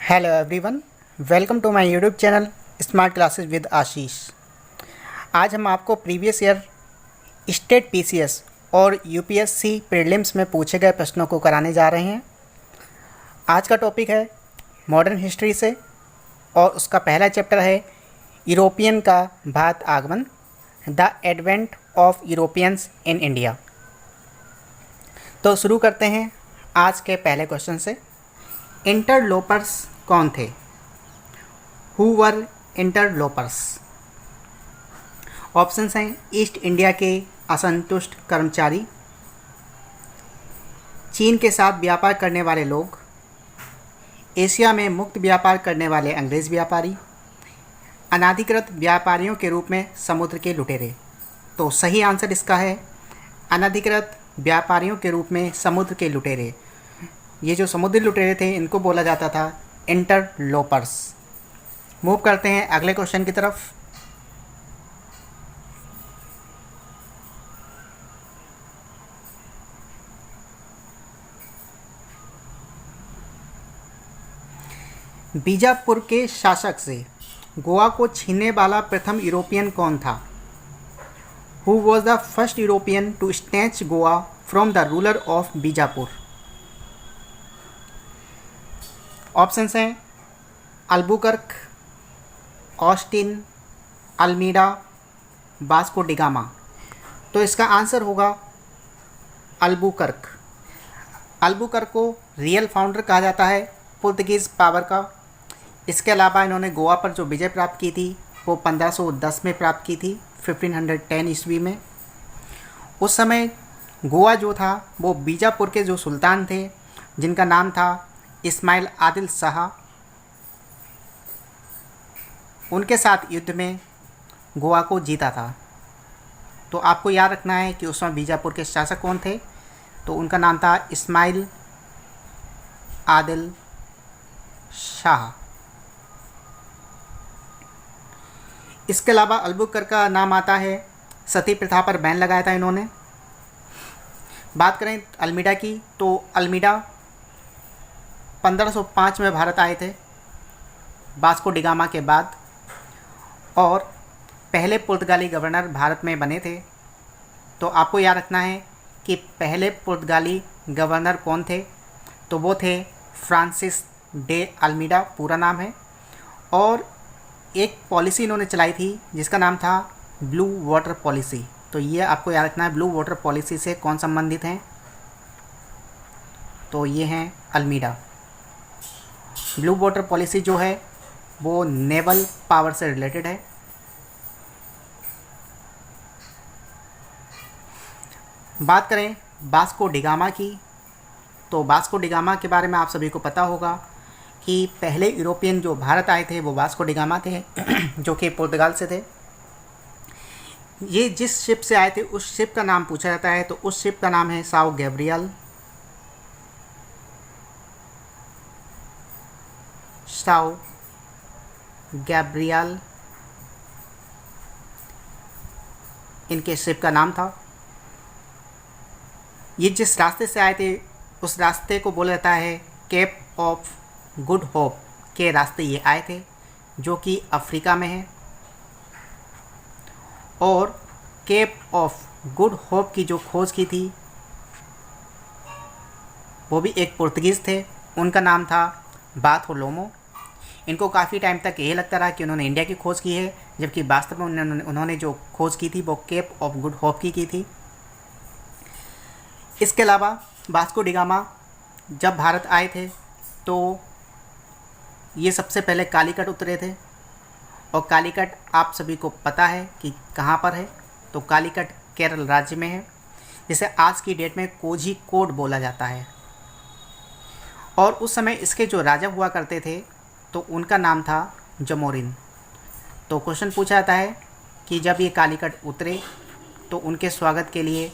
Hello everyone, welcome to my YouTube channel smart classes with Ashish. आज हम आपको previous year state PCS और UPSC prelims में पूछे गए प्रश्नों को कराने जा रहे हैं। आज का टॉपिक है मॉडर्न हिस्ट्री से और उसका पहला चैप्टर है यूरोपियन का भारत आगमन, the advent of Europeans in India. तो शुरू करते हैं आज के पहले क्वेश्चन से। इंटरलोपर्स कौन थे? Who were interlopers? ऑप्शंस हैं ईस्ट इंडिया के असंतुष्ट कर्मचारी, चीन के साथ व्यापार करने वाले लोग, एशिया में मुक्त व्यापार करने वाले अंग्रेज व्यापारी, अनाधिकृत व्यापारियों के रूप में समुद्र के लुटेरे। तो सही आंसर इसका है अनाधिकृत व्यापारियों के रूप में समुद्र के लुटेरे। ये जो समुद्री लुटेरे थे इनको बोला जाता था इंटरलोपर्स। मूव करते हैं अगले क्वेश्चन की तरफ। बीजापुर के शासक से गोवा को छीनने वाला प्रथम यूरोपियन कौन था? Who was the first European to snatch Goa from the ruler of Bijapur? Options हैं Albuquerque, Austin, Almeida, Vasco da Gama. तो इसका आंसर होगा अल्बुकर्क। अल्बुकर्क को रियल फाउंडर कहा जाता है पुर्तगीज़ पावर का। इसके अलावा इन्होंने गोवा पर जो विजय प्राप्त की थी वो 1510 में प्राप्त की थी, 1510 ईस्वी में। उस समय गोवा जो था वो बीजापुर के जो सुल्तान थे जिनका नाम था इस्माइल आदिल शाह, उनके साथ युद्ध में गोवा को जीता था। तो आपको याद रखना है कि उस समय बीजापुर के शासक कौन थे। तो उनका नाम था इस्माइल आदिल शाह। इसके अलावा अल्बुकर्क का नाम आता है सती प्रथा पर बैन लगाया था इन्होंने। बात करें अल्मीडा की तो अल्मीडा 1505 में भारत आए थे वास्को डी गामा के बाद, और पहले पुर्तगाली गवर्नर भारत में बने थे। तो आपको याद रखना है कि पहले पुर्तगाली गवर्नर कौन थे। तो वो थे फ्रांसिस डे अल्मीडा, पूरा नाम है। और एक पॉलिसी इन्होंने चलाई थी जिसका नाम था ब्लू वाटर पॉलिसी। तो ये आपको याद रखना है ब्लू वाटर पॉलिसी से कौन संबंधित हैं। तो ये हैं अल्मीडा। ब्लू वाटर पॉलिसी जो है वो नेवल पावर से रिलेटेड है। बात करें वास्को डी गामा की तो वास्को डी गामा के बारे में आप सभी को पता होगा कि पहले यूरोपियन जो भारत आए थे वो वास्को डी गामा थे जो कि पुर्तगाल से थे। ये जिस शिप से आए थे उस शिप का नाम पूछा जाता है। तो उस शिप का नाम है साओ गैब्रियल। साओ गैब्रियल इनके शिप का नाम था। ये जिस रास्ते से आए थे उस रास्ते को बोला जाता है केप ऑफ गुड होप के रास्ते ये आए थे, जो कि अफ्रीका में है। और केप ऑफ गुड होप की जो खोज की थी वो भी एक पुर्तगीज़ थे, उनका नाम था बार्थोलोमो। इनको काफ़ी टाइम तक यही लगता रहा कि उन्होंने इंडिया की खोज की है, जबकि वास्तव में उन्होंने जो खोज की थी वो केप ऑफ गुड होप की थी। इसके अलावा वास्को डी गामा जब भारत आए थे तो ये सबसे पहले कालीकट उतरे थे। और कालीकट आप सभी को पता है कि कहाँ पर है। तो कालीकट केरल राज्य में है, जिसे आज की डेट में कोझिकोड बोला जाता है। और उस समय इसके जो राजा हुआ करते थे तो उनका नाम था जमोरिन। तो क्वेश्चन पूछा जाता है कि जब ये कालीकट उतरे तो उनके स्वागत के लिए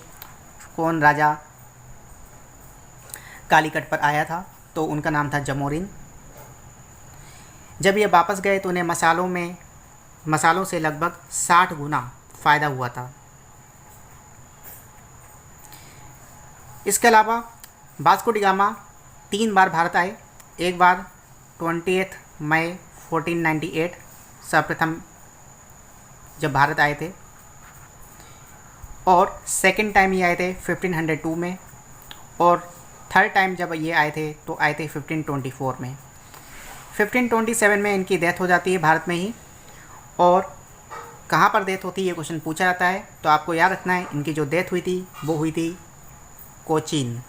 कौन राजा कालीकट पर आया था? तो उनका नाम था जमोरिन। जब ये वापस गए तो उन्हें मसालों से लगभग 60 गुना फ़ायदा हुआ था। इसके अलावा वास्को डी गामा 3 बार भारत आए। एक बार 20 मई 1498 सर्वप्रथम जब भारत आए थे, और सेकंड टाइम ये आए थे 1502 में, और थर्ड टाइम जब ये आए थे तो आए थे 1524 में। 1527 में इनकी डेथ हो जाती है भारत में ही। और कहाँ पर डेथ होती है ये क्वेश्चन पूछा जाता है, तो आपको याद रखना है इनकी जो डेथ हुई थी वो हुई थी कोचीन।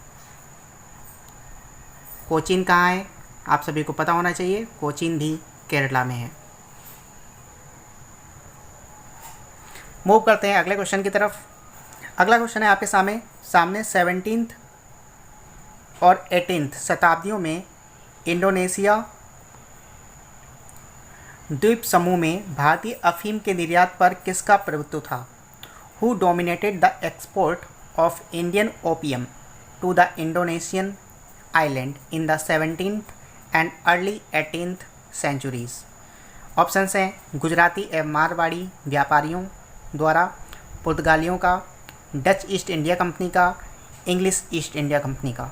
कोचीन कहाँ है आप सभी को पता होना चाहिए, कोचीन भी केरला में है। मूव करते हैं अगले क्वेश्चन की तरफ। अगला क्वेश्चन है आपके सामने 17th और 18th शताब्दियों में इंडोनेशिया द्वीप समूह में भारतीय अफीम के निर्यात पर किसका प्रभुत्व था? Who dominated the export of Indian opium to the Indonesian island in the 17th and early 18th centuries? Options हैं गुजराती एवं मारवाड़ी व्यापारियों द्वारा, पुर्तगालियों का, डच ईस्ट इंडिया कंपनी का, इंग्लिश ईस्ट इंडिया कंपनी का।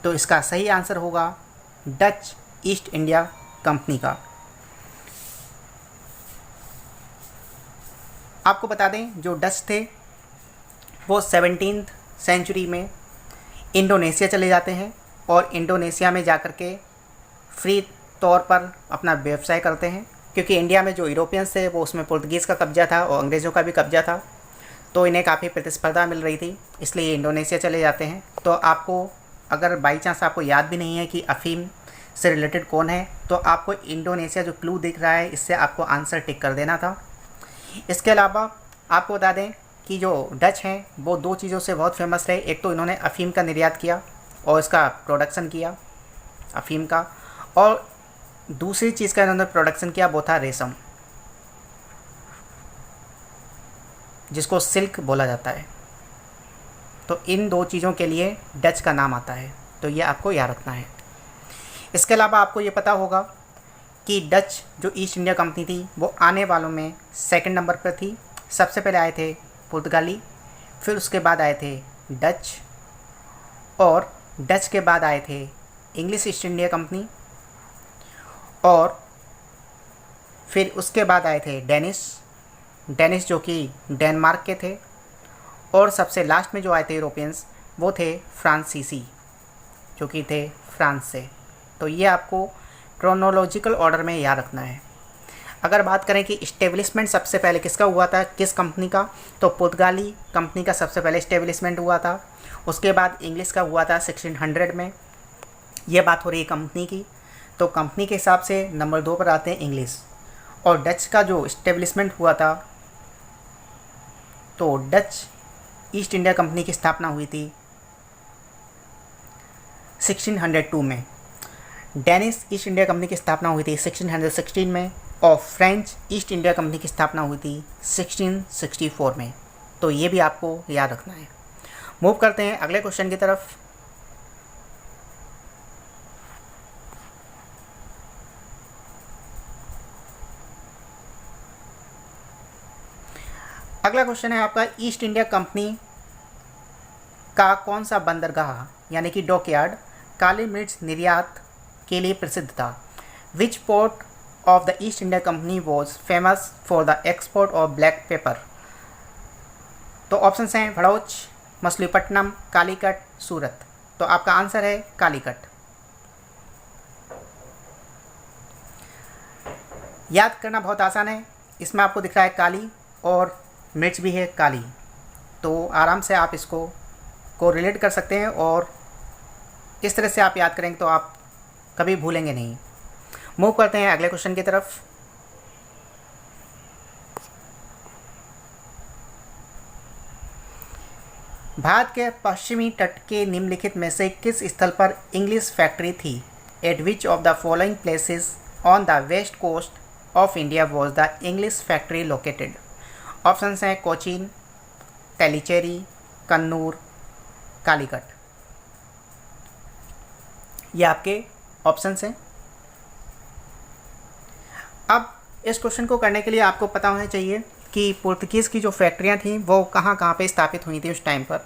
तो इसका सही आंसर होगा डच ईस्ट इंडिया कंपनी का। आपको बता दें जो डच थे वो 17th सेंचुरी में इंडोनेशिया चले जाते हैं और इंडोनेशिया में जाकर के फ्री तौर पर अपना व्यवसाय करते हैं, क्योंकि इंडिया में जो यूरोपियंस थे वो उसमें पुर्तगीज़ का कब्जा था और अंग्रेज़ों का भी कब्जा था, तो इन्हें काफ़ी प्रतिस्पर्धा मिल रही थी, इसलिए इंडोनेशिया चले जाते हैं। तो आपको अगर बाई चांस आपको याद भी नहीं है कि अफ़ीम से रिलेटेड कौन है, तो आपको इंडोनेशिया जो क्लू दिख रहा है इससे आपको आंसर टिक कर देना था। इसके अलावा आपको बता दें कि जो डच हैं वो दो चीज़ों से बहुत फेमस रहे। एक तो इन्होंने अफ़ीम का निर्यात किया और इसका प्रोडक्शन किया अफ़ीम का, और दूसरी चीज़ का इन्होंने प्रोडक्शन किया वो था रेशम, जिसको सिल्क बोला जाता है। तो इन दो चीज़ों के लिए डच का नाम आता है, तो ये आपको याद रखना है। इसके अलावा आपको ये पता होगा कि डच जो ईस्ट इंडिया कंपनी थी वो आने वालों में सेकंड नंबर पर थी। सबसे पहले आए थे पुर्तगाली, फिर उसके बाद आए थे डच, और डच के बाद आए थे इंग्लिश ईस्ट इंडिया कंपनी, और फिर उसके बाद आए थे डेनिश जो कि डेनमार्क के थे, और सबसे लास्ट में जो आए थे यूरोपियंस वो थे फ्रांसीसी जो कि थे फ्रांस से। तो ये आपको क्रोनोलॉजिकल ऑर्डर में याद रखना है। अगर बात करें कि इस्टेब्लिशमेंट सबसे पहले किसका हुआ था, किस कंपनी का, तो पुर्तगाली कंपनी का सबसे पहले इस्टेब्लिशमेंट हुआ था। उसके बाद इंग्लिश का हुआ था 1600 में। ये बात हो रही है कंपनी की, तो कंपनी के हिसाब से नंबर 2 पर आते हैं इंग्लिश। और डच का जो इस्टेब्लिशमेंट हुआ था, तो डच ईस्ट इंडिया कंपनी की स्थापना हुई थी 1602 में। डेनिश ईस्ट इंडिया कंपनी की स्थापना हुई थी 1616 में, और फ्रेंच ईस्ट इंडिया कंपनी की स्थापना हुई थी 1664 में। तो ये भी आपको याद रखना है। मूव करते हैं अगले क्वेश्चन की तरफ। अगला क्वेश्चन है आपका ईस्ट इंडिया कंपनी का कौन सा बंदरगाह यानी कि डॉकयार्ड काली मिर्च निर्यात के लिए प्रसिद्ध था? विच port of the east India company was famous for the export of black pepper? तो ऑप्शंस हैं भड़ौच, मछलीपट्टनम, कालीकट, सूरत। तो आपका आंसर है कालीकट। याद करना बहुत आसान है, इसमें आपको दिख रहा है काली और मिर्च भी है काली, तो आराम से आप इसको रिलेट कर सकते हैं, और इस तरह से आप याद करेंगे तो आप कभी भूलेंगे नहीं। मूव करते हैं अगले क्वेश्चन की तरफ। भारत के पश्चिमी तट के निम्नलिखित में से किस स्थल पर इंग्लिश फैक्ट्री थी? At which of the following places on the west coast of India was the English factory located? Options हैं कोचीन, तेलीचेरी, कन्नूर, कालीकट। ये आपके ऑप्शंस हैं। अब इस क्वेश्चन को करने के लिए आपको पता होना चाहिए कि पुर्तगीज़ की जो फैक्ट्रियां थीं वो कहाँ कहाँ पे स्थापित हुई थी उस टाइम पर।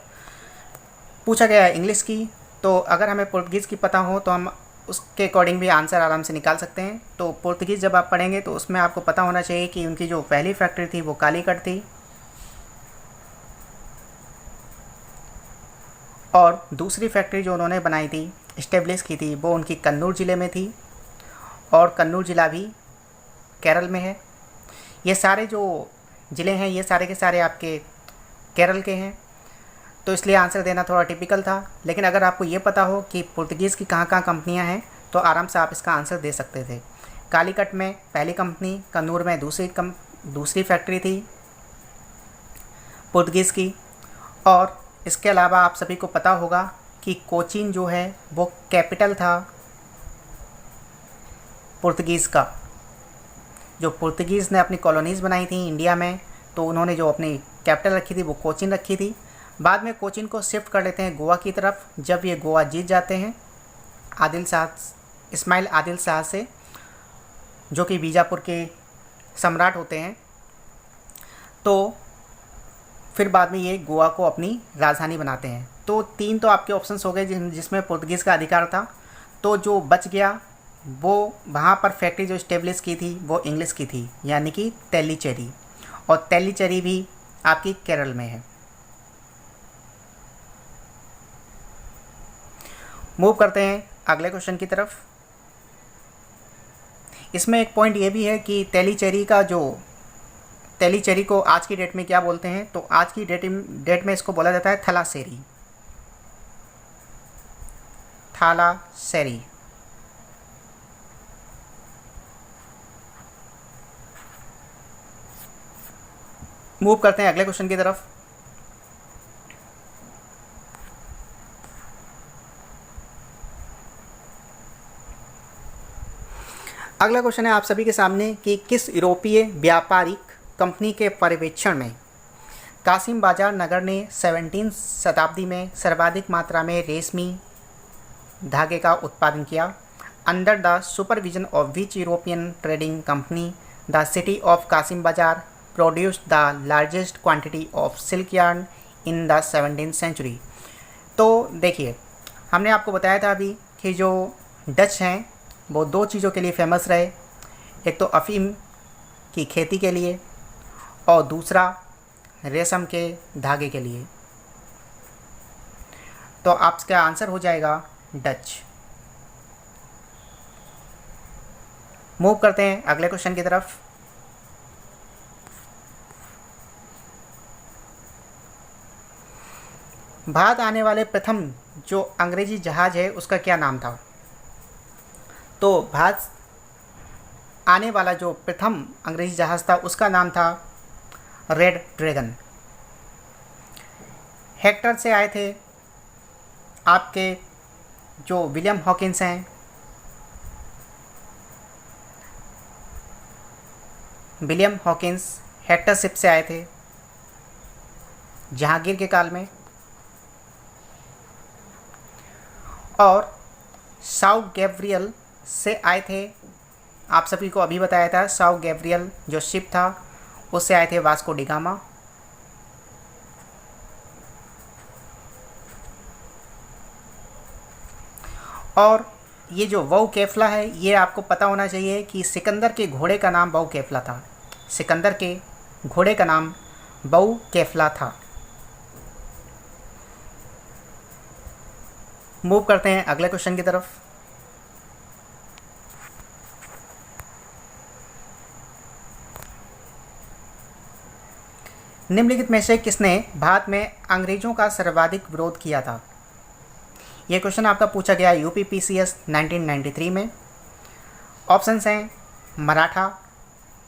पूछा गया है इंग्लिश की, तो अगर हमें पुर्तगीज़ की पता हो तो हम उसके अकॉर्डिंग भी आंसर आराम से निकाल सकते हैं। तो पुर्तगीज़ जब आप पढ़ेंगे तो उसमें आपको पता होना चाहिए कि उनकी जो पहली फैक्ट्री थी वो कालीकट थी, और दूसरी फैक्ट्री जो उन्होंने बनाई थी, इस्टेब्लिश की थी, वो उनकी कन्नूर ज़िले में थी, और कन्नूर ज़िला भी केरल में है। ये सारे जो ज़िले हैं ये सारे के सारे आपके केरल के हैं, तो इसलिए आंसर देना थोड़ा टिपिकल था। लेकिन अगर आपको ये पता हो कि पुर्तगीज़ की कहाँ कहाँ कंपनियाँ हैं तो आराम से आप इसका आंसर दे सकते थे। कालीकट में पहली कंपनी, कन्नूर में दूसरी फैक्ट्री थी पुर्तगीज़ की, और इसके अलावा आप सभी को पता होगा कि कोचीन जो है वो कैपिटल था पुर्तगीज़ का। जो पुर्तगीज़ ने अपनी कॉलोनीज़ बनाई थी इंडिया में, तो उन्होंने जो अपनी कैपिटल रखी थी वो कोचीन रखी थी। बाद में कोचीन को शिफ्ट कर लेते हैं गोवा की तरफ, जब ये गोवा जीत जाते हैं इस्माइल आदिल शाह से, जो कि बीजापुर के सम्राट होते हैं। तो फिर बाद में ये गोवा को अपनी राजधानी बनाते हैं। तो 3 तो आपके ऑप्शंस हो गए जिसमें पुर्तगीज़ का अधिकार था। तो जो बच गया वो वहाँ पर फैक्ट्री जो इस्टेब्लिश की थी वो इंग्लिश की थी, यानी कि तेलीचेरी, और तेलीचेरी भी आपकी केरल में है। मूव करते हैं अगले क्वेश्चन की तरफ। इसमें एक पॉइंट ये भी है कि तेलीचेरी को आज की डेट में क्या बोलते हैं, तो आज की डेट में इसको बोला जाता है थलासेरी। मूव करते हैं अगले क्वेश्चन की तरफ। अगला क्वेश्चन है आप सभी के सामने कि किस यूरोपीय व्यापारिक कंपनी के पर्यवेक्षण में कासिम बाजार नगर ने 17वीं शताब्दी में सर्वाधिक मात्रा में रेशमी धागे का उत्पादन किया। Under the supervision of which European trading company the city of Kasim Bazar produced the largest quantity of silk yarn in the 17th century. तो देखिए, हमने आपको बताया था अभी कि जो डच हैं वो 2 चीज़ों के लिए फेमस रहे, एक तो अफ़ीम की खेती के लिए और दूसरा रेशम के धागे के लिए। तो आपका आंसर हो जाएगा डच। मूव करते हैं अगले क्वेश्चन की तरफ। भारत आने वाले प्रथम जो अंग्रेजी जहाज है उसका क्या नाम था? तो भारत आने वाला जो प्रथम अंग्रेजी जहाज था उसका नाम था रेड ड्रैगन। हेक्टर से आए थे आपके जो विलियम हॉकिंस हैं, विलियम हॉकिंस हेक्टर शिप से आए थे जहांगीर के काल में, और साउ गैब्रियल से आए थे, आप सभी को अभी बताया था, साउ गैब्रियल जो शिप था उससे आए थे वास्को डी गामा। और ये जो वाउ केफला है ये आपको पता होना चाहिए कि सिकंदर के घोड़े का नाम वाउ केफला था। सिकंदर के घोड़े का नाम वाउ केफला था। मूव करते हैं अगले क्वेश्चन की तरफ। निम्नलिखित में से किसने भारत में अंग्रेजों का सर्वाधिक विरोध किया था? यह क्वेश्चन आपका पूछा गया यूपीपीसीएस 1993 में। ऑप्शंस हैं मराठा,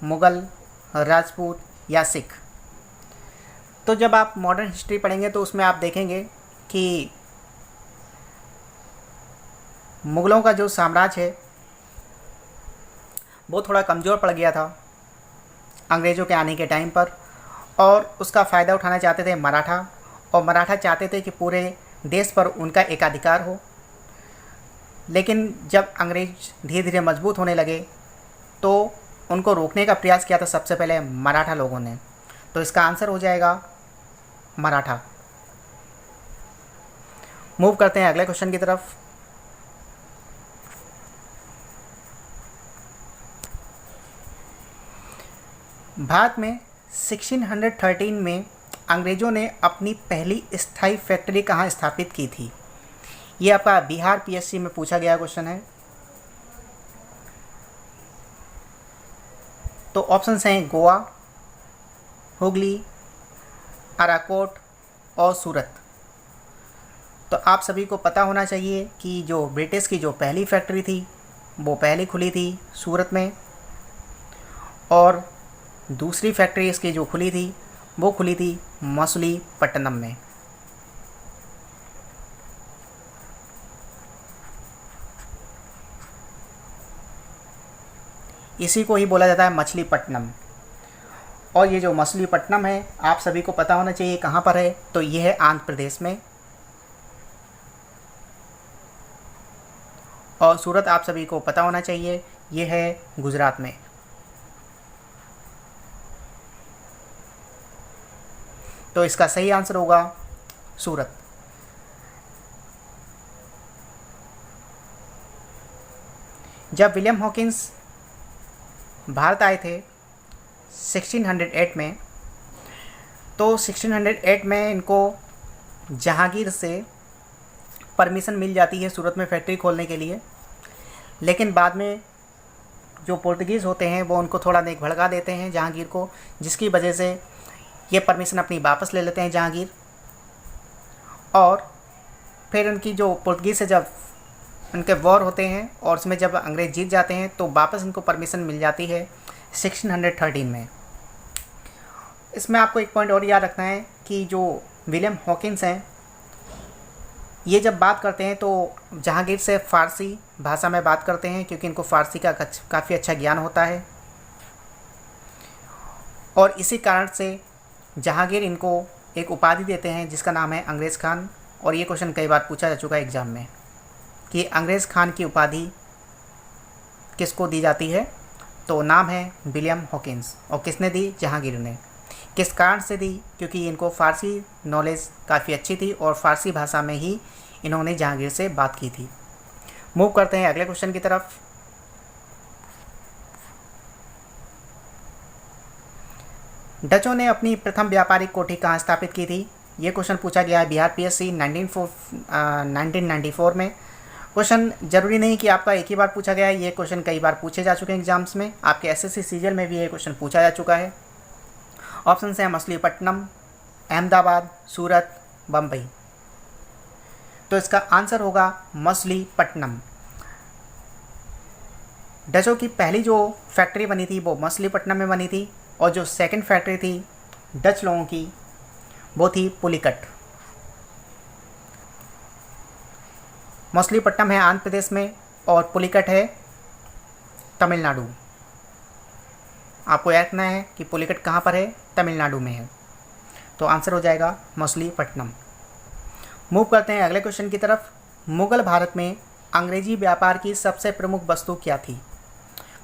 मुगल, राजपूत या सिख। तो जब आप मॉडर्न हिस्ट्री पढ़ेंगे तो उसमें आप देखेंगे कि मुगलों का जो साम्राज्य है वो थोड़ा कमज़ोर पड़ गया था अंग्रेज़ों के आने के टाइम पर, और उसका फ़ायदा उठाना चाहते थे मराठा, और मराठा चाहते थे कि पूरे देश पर उनका एकाधिकार हो। लेकिन जब अंग्रेज धीरे धीरे मजबूत होने लगे तो उनको रोकने का प्रयास किया था सबसे पहले मराठा लोगों ने। तो इसका आंसर हो जाएगा मराठा। मूव करते हैं अगले क्वेश्चन की तरफ। भारत में 1613 में अंग्रेज़ों ने अपनी पहली स्थायी फैक्ट्री कहाँ स्थापित की थी? ये आपका बिहार पीएससी में पूछा गया क्वेश्चन है। तो ऑप्शंस हैं गोवा, हुगली, अराकोट और सूरत। तो आप सभी को पता होना चाहिए कि जो ब्रिटिश की जो पहली फैक्ट्री थी वो पहले खुली थी सूरत में, और दूसरी फैक्ट्री इसकी जो खुली थी वो खुली थी मछलीपट्टनम में। इसी को ही बोला जाता है मछलीपट्टनम। और ये जो मछलीपट्टनम है आप सभी को पता होना चाहिए कहाँ पर है, तो ये है आंध्र प्रदेश में। और सूरत आप सभी को पता होना चाहिए ये है गुजरात में। तो इसका सही आंसर होगा सूरत। जब विलियम हॉकिंस भारत आए थे 1608 में, तो 1608 में इनको जहांगीर से परमिशन मिल जाती है सूरत में फैक्ट्री खोलने के लिए। लेकिन बाद में जो पुर्तगीज़ होते हैं वो उनको थोड़ा नेक भड़का देते हैं जहांगीर को, जिसकी वजह से ये परमिशन अपनी वापस ले लेते हैं जहांगीर। और फिर उनकी जो पुर्तगीज़ से जब उनके वॉर होते हैं और उसमें जब अंग्रेज़ जीत जाते हैं तो वापस इनको परमिशन मिल जाती है 1613 में। इसमें आपको एक पॉइंट और याद रखना है कि जो विलियम हॉकिंस हैं ये जब बात करते हैं तो जहांगीर से फ़ारसी भाषा में बात करते हैं, क्योंकि इनको फ़ारसी का काफ़ी अच्छा ज्ञान होता है। और इसी कारण से जहांगीर इनको एक उपाधि देते हैं जिसका नाम है अंग्रेज़ खान। और ये क्वेश्चन कई बार पूछा जा चुका है एग्ज़ाम में कि अंग्रेज़ खान की उपाधि किसको दी जाती है, तो नाम है विलियम हॉकिंस। और किसने दी? जहांगीर ने। किस कारण से दी? क्योंकि इनको फ़ारसी नॉलेज काफ़ी अच्छी थी और फ़ारसी भाषा में ही इन्होंने जहांगीर से बात की थी। मूव करते हैं अगले क्वेश्चन की तरफ। डचों ने अपनी प्रथम व्यापारिक कोठी कहाँ स्थापित की थी? ये क्वेश्चन पूछा गया है बिहार पीएससी 1994 में। क्वेश्चन जरूरी नहीं कि आपका एक ही बार पूछा गया है, ये क्वेश्चन कई बार पूछे जा चुके हैं एग्जाम्स में। आपके एसएससी सीजीएल में भी ये क्वेश्चन पूछा जा चुका है। ऑप्शन हैं मछलीपट्टनम, अहमदाबाद, सूरत, बम्बई। तो इसका आंसर होगा मछलीपट्टनम। डचों की पहली जो फैक्ट्री बनी थी वो मछलीपट्टनम में बनी थी, और जो सेकंड फैक्ट्री थी डच लोगों की वो थी पुलिकट। मछलीपट्टनम है आंध्र प्रदेश में और पुलिकट है तमिलनाडु। आपको याद रखना है कि पुलिकट कहाँ पर है? तमिलनाडु में है। तो आंसर हो जाएगा मछलीपट्टनम। मूव करते हैं अगले क्वेश्चन की तरफ। मुगल भारत में अंग्रेजी व्यापार की सबसे प्रमुख वस्तु क्या थी?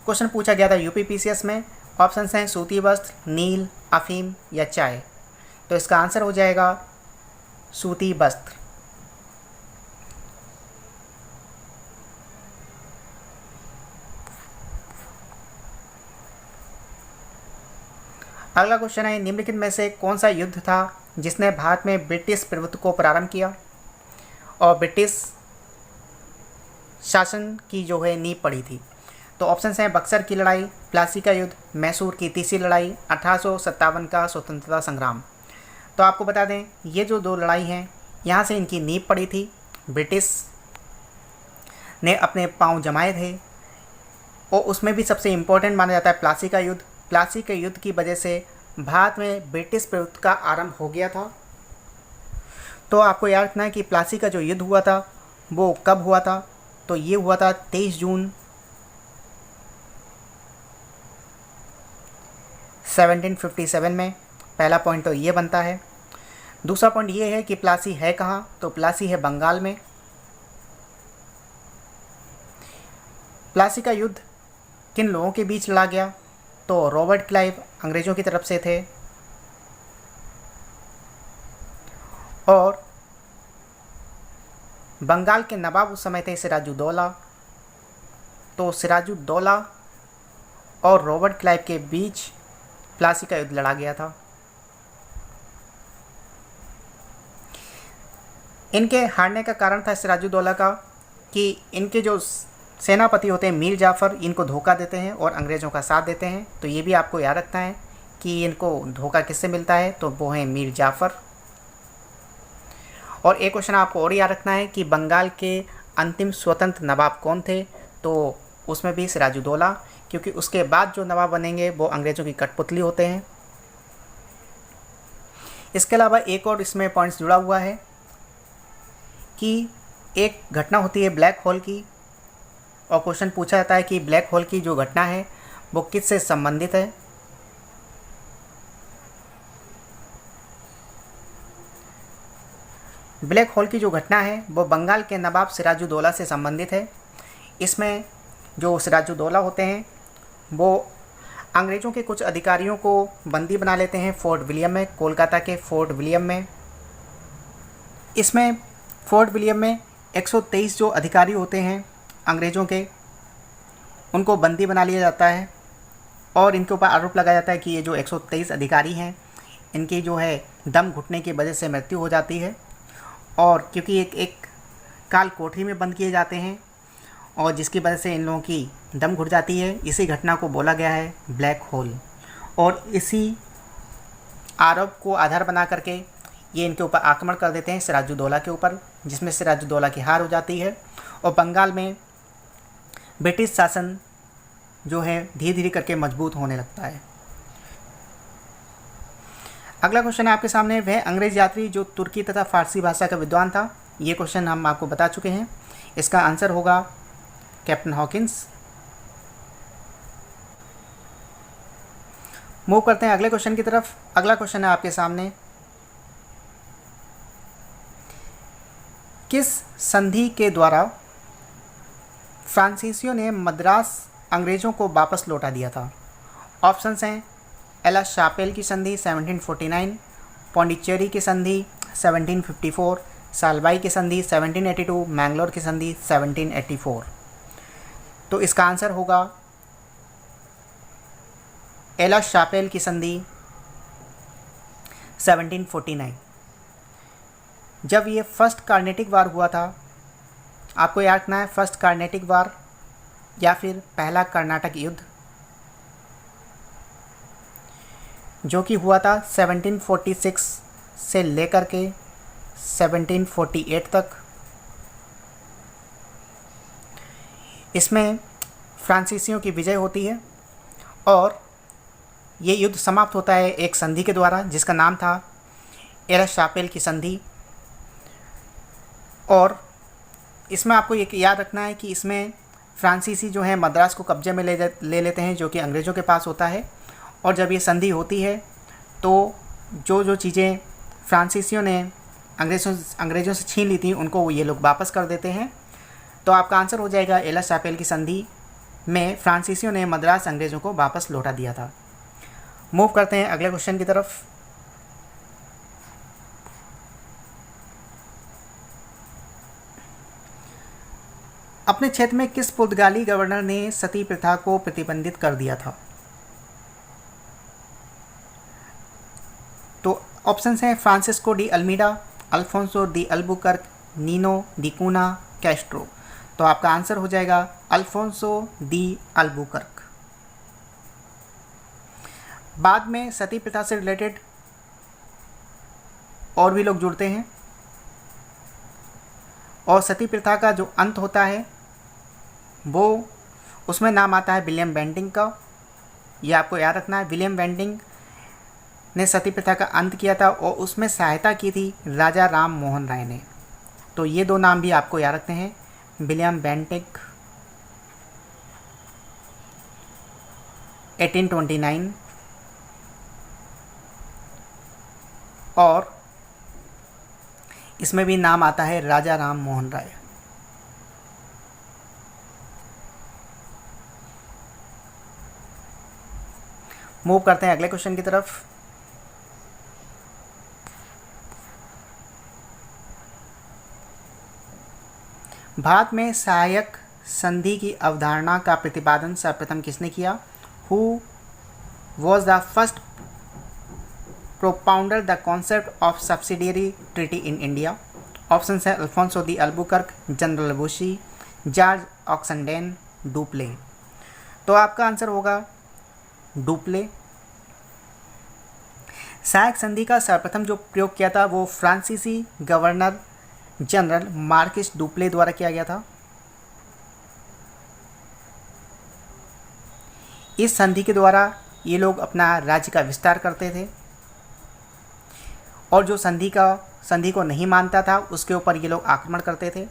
क्वेश्चन पूछा गया था यूपीपीसीएस में। ऑप्शन हैं सूती वस्त्र, नील, अफीम या चाय। तो इसका आंसर हो जाएगा सूती वस्त्र। अगला क्वेश्चन है निम्नलिखित में से कौन सा युद्ध था जिसने भारत में ब्रिटिश प्रभुत्व को प्रारंभ किया और ब्रिटिश शासन की जो है नींव पड़ी थी? तो ऑप्शन हैं बक्सर की लड़ाई, प्लासी का युद्ध, मैसूर की तीसरी लड़ाई, 1857 का स्वतंत्रता संग्राम। तो आपको बता दें ये जो दो लड़ाई हैं यहाँ से इनकी नींव पड़ी थी। ब्रिटिश ने अपने पांव जमाए थे और उसमें भी सबसे इम्पोर्टेंट माना जाता है प्लासी का युद्ध। प्लासी के युद्ध की वजह से भारत में ब्रिटिश प्रभुत्व का आरंभ हो गया था। तो आपको याद रखना है कि प्लासी का जो युद्ध हुआ था वो कब हुआ था? तो ये हुआ था 23 जून 1757 में। पहला पॉइंट तो ये बनता है। दूसरा पॉइंट ये है कि प्लासी है कहाँ? तो प्लासी है बंगाल में। प्लासी का युद्ध किन लोगों के बीच लड़ा गया? तो रॉबर्ट क्लाइव अंग्रेज़ों की तरफ से थे और बंगाल के नवाब उस समय थे सिराजुद्दौला। तो सिराजुद्दौला और रॉबर्ट क्लाइव के बीच प्लासी का युद्ध लड़ा गया था। इनके हारने का कारण था सिराजुद्दौला का कि इनके जो सेनापति होते हैं मीर जाफ़र, इनको धोखा देते हैं और अंग्रेज़ों का साथ देते हैं। तो ये भी आपको याद रखना है कि इनको धोखा किससे मिलता है, तो वो है मीर जाफ़र। और एक क्वेश्चन आपको और याद रखना है कि बंगाल के अंतिम स्वतंत्र नवाब कौन थे, तो उसमें भी सिराजुद्दौला, क्योंकि उसके बाद जो नवाब बनेंगे वो अंग्रेज़ों की कठपुतली होते हैं। इसके अलावा एक और इसमें पॉइंट्स जुड़ा हुआ है कि एक घटना होती है ब्लैक होल की, और क्वेश्चन पूछा जाता है कि ब्लैक होल की जो घटना है वो किससे संबंधित है। ब्लैक होल की जो घटना है वो बंगाल के नवाब सिराजुद्दौला से संबंधित है। इसमें जो सिराजुद्दौला होते हैं वो अंग्रेज़ों के कुछ अधिकारियों को बंदी बना लेते हैं फोर्ट विलियम में, कोलकाता के फोर्ट विलियम में। इसमें फोर्ट विलियम में 123 जो अधिकारी होते हैं अंग्रेज़ों के, उनको बंदी बना लिया जाता है और इनके ऊपर आरोप लगाया जाता है कि ये जो 123 अधिकारी हैं इनकी जो है दम घुटने की वजह से मृत्यु हो जाती है। और क्योंकि एक काल कोठरी में बंद किए जाते हैं और जिसकी वजह से इन लोगों की दम घुट जाती है, इसी घटना को बोला गया है ब्लैक होल। और इसी आरोप को आधार बना करके ये इनके ऊपर आक्रमण कर देते हैं सिराजुद्दौला के ऊपर, जिसमें सिराजुद्दौला की हार हो जाती है और बंगाल में ब्रिटिश शासन जो है धीरे धीरे करके मजबूत होने लगता है। अगला क्वेश्चन है आपके सामने, वह अंग्रेज यात्री जो तुर्की तथा फारसी भाषा का विद्वान था। ये क्वेश्चन हम आपको बता चुके हैं, इसका आंसर होगा कैप्टन हॉकिंस। मूव करते हैं अगले क्वेश्चन की तरफ। अगला क्वेश्चन है आपके सामने, किस संधि के द्वारा फ्रांसीसियों ने मद्रास अंग्रेज़ों को वापस लौटा दिया था। ऑप्शंस हैं एला शापेल की संधि 1749, पौंडीचेरी की संधि 1754, सालबाई की संधि 1782, मैंगलोर की संधि 1784। तो इसका आंसर होगा एला शापेल की संधि 1749। जब ये फर्स्ट कार्नेटिक वार हुआ था, आपको याद रखना है फर्स्ट कार्नेटिक वार या फिर पहला कर्नाटक युद्ध, जो कि हुआ था 1746 से लेकर के 1748 तक। इसमें फ्रांसीसियों की विजय होती है और ये युद्ध समाप्त होता है एक संधि के द्वारा जिसका नाम था एला शापेल की संधि। और इसमें आपको ये याद रखना है कि इसमें फ्रांसीसी जो है मद्रास को कब्जे में ले लेते हैं, जो कि अंग्रेज़ों के पास होता है। और जब ये संधि होती है तो जो चीज़ें फ्रांसीसियों ने अंग्रेज़ों से छीन ली थी उनको ये लोग वापस कर देते हैं। तो आपका आंसर हो जाएगा एला शापेल की संधि में फ्रांसीसियों ने मद्रास अंग्रेज़ों को वापस लौटा दिया था। मूव करते हैं अगले क्वेश्चन की तरफ। अपने क्षेत्र में किस पुर्तगाली गवर्नर ने सती प्रथा को प्रतिबंधित कर दिया था। तो ऑप्शंस हैं Francisco de Almeida, Alfonso de Albuquerque, Nino D कूना, कैस्ट्रो। तो आपका आंसर हो जाएगा अल्फोंसो डी अल्बुकर्क। बाद में सती प्रथा से रिलेटेड और भी लोग जुड़ते हैं और सती प्रथा का जो अंत होता है वो उसमें नाम आता है विलियम बेंटिंग का। ये आपको याद रखना है, विलियम बेंटिंग ने सती प्रथा का अंत किया था और उसमें सहायता की थी राजा राम मोहन राय ने। तो ये दो नाम भी आपको याद रखते हैं, विलियम बेंटिंग 1829 और इसमें भी नाम आता है राजा राम मोहन राय। मूव करते हैं अगले क्वेश्चन की तरफ। भारत में सहायक संधि की अवधारणा का प्रतिपादन सर्वप्रथम किसने किया। Who was the first propounder the concept of subsidiary treaty in India? Option है अल्फोंसो दी अल्बुकर्क, जनरल बुशी, जॉर्ज ऑक्सनडेन, डुप्ले। तो आपका आंसर होगा डुप्ले। सहायक संधि का सर्वप्रथम जो प्रयोग किया था वो फ्रांसीसी गवर्नर जनरल मार्किस डुप्ले द्वारा किया गया था। इस संधि के द्वारा ये लोग अपना राज्य का विस्तार करते थे और जो संधि को नहीं मानता था उसके ऊपर ये लोग आक्रमण करते थे।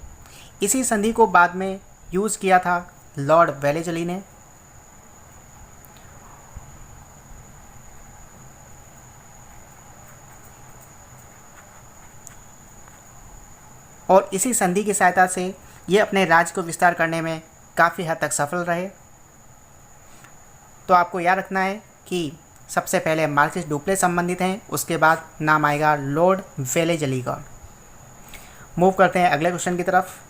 इसी संधि को बाद में यूज़ किया था लॉर्ड वेलेजली ने। और इसी संधि की सहायता से ये अपने राज्य को विस्तार करने में काफ़ी हद तक सफल रहे। तो आपको याद रखना है कि सबसे पहले मार्किस डुप्ले संबंधित हैं, उसके बाद नाम आएगा लॉर्ड वेलेजली का। मूव करते हैं अगले क्वेश्चन की तरफ।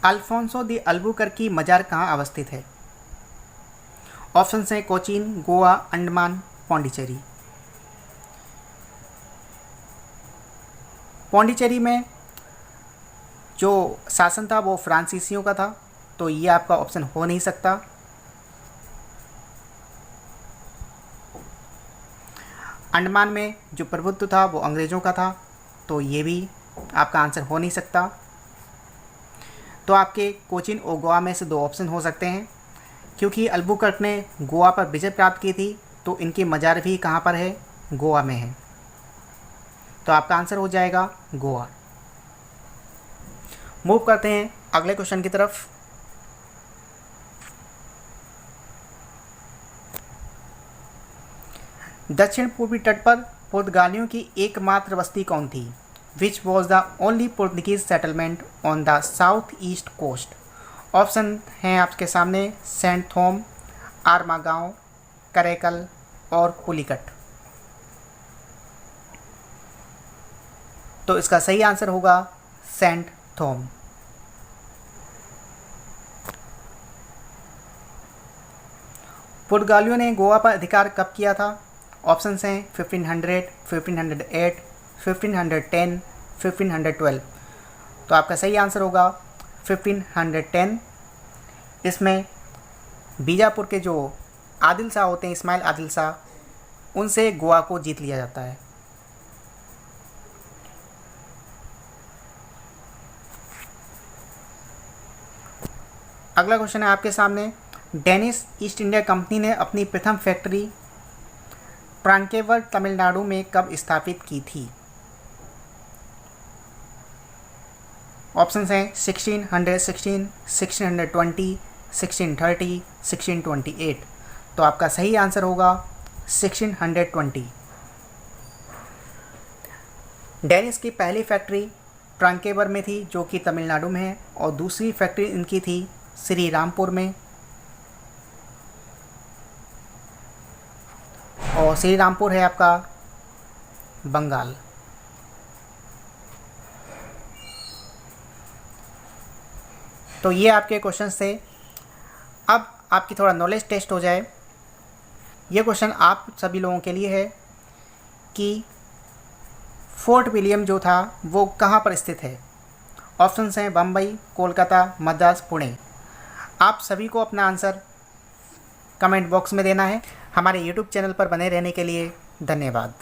अल्फोंसो दी अल्बुकर्की मजार कहाँ अवस्थित है? ऑप्शन हैं कोचीन, गोवा, अंडमान, पौंडीचेरी। पौंडीचेरी में जो शासन था वो फ्रांसीसियों का था, तो ये आपका ऑप्शन हो नहीं सकता। अंडमान में जो प्रभुत्व था वो अंग्रेज़ों का था, तो ये भी आपका आंसर हो नहीं सकता। तो आपके कोचीन और गोवा में से दो ऑप्शन हो सकते हैं। क्योंकि अल्बुकर्क ने गोवा पर विजय प्राप्त की थी, तो इनकी मजार भी कहाँ पर है? गोवा में है। तो आपका आंसर हो जाएगा गोवा। मूव करते हैं अगले क्वेश्चन की तरफ। दक्षिण पूर्वी तट पर पुर्तगालियों की एकमात्र बस्ती कौन थी? Which was the only Portuguese settlement on the south east coast? Option हैं आपके सामने सेंट थोम, आरमागांव, करेकल और पुलिकट। तो इसका सही आंसर होगा सेंट थोम। पुर्तगालियों ने गोवा पर अधिकार कब किया था? ऑप्शन हैं 1500, 1508, 1510, 1512। तो आपका सही आंसर होगा 1510। इसमें बीजापुर के जो आदिल शाह होते हैं, इस्माइल आदिल शाह, उनसे गोवा को जीत लिया जाता है। अगला क्वेश्चन है आपके सामने। डेनिश ईस्ट इंडिया कंपनी ने अपनी प्रथम फैक्ट्री ट्रांकेवर तमिलनाडु में कब स्थापित की थी? ऑप्शंस हैं 1616, 1620, 1630, 1628। तो आपका सही आंसर होगा 1620। डेनिश की पहली फैक्ट्री ट्रांकेवर में थी जो कि तमिलनाडु में है, और दूसरी फैक्ट्री इनकी थी श्री रामपुर में, और श्री रामपुर है आपका बंगाल। तो ये आपके क्वेश्चंस थे। अब आपकी थोड़ा नॉलेज टेस्ट हो जाए। ये क्वेश्चन आप सभी लोगों के लिए है कि फोर्ट विलियम जो था वो कहाँ पर स्थित है? ऑप्शंस हैं बम्बई, कोलकाता, मद्रास, पुणे। आप सभी को अपना आंसर कमेंट बॉक्स में देना है। हमारे YouTube चैनल पर बने रहने के लिए धन्यवाद।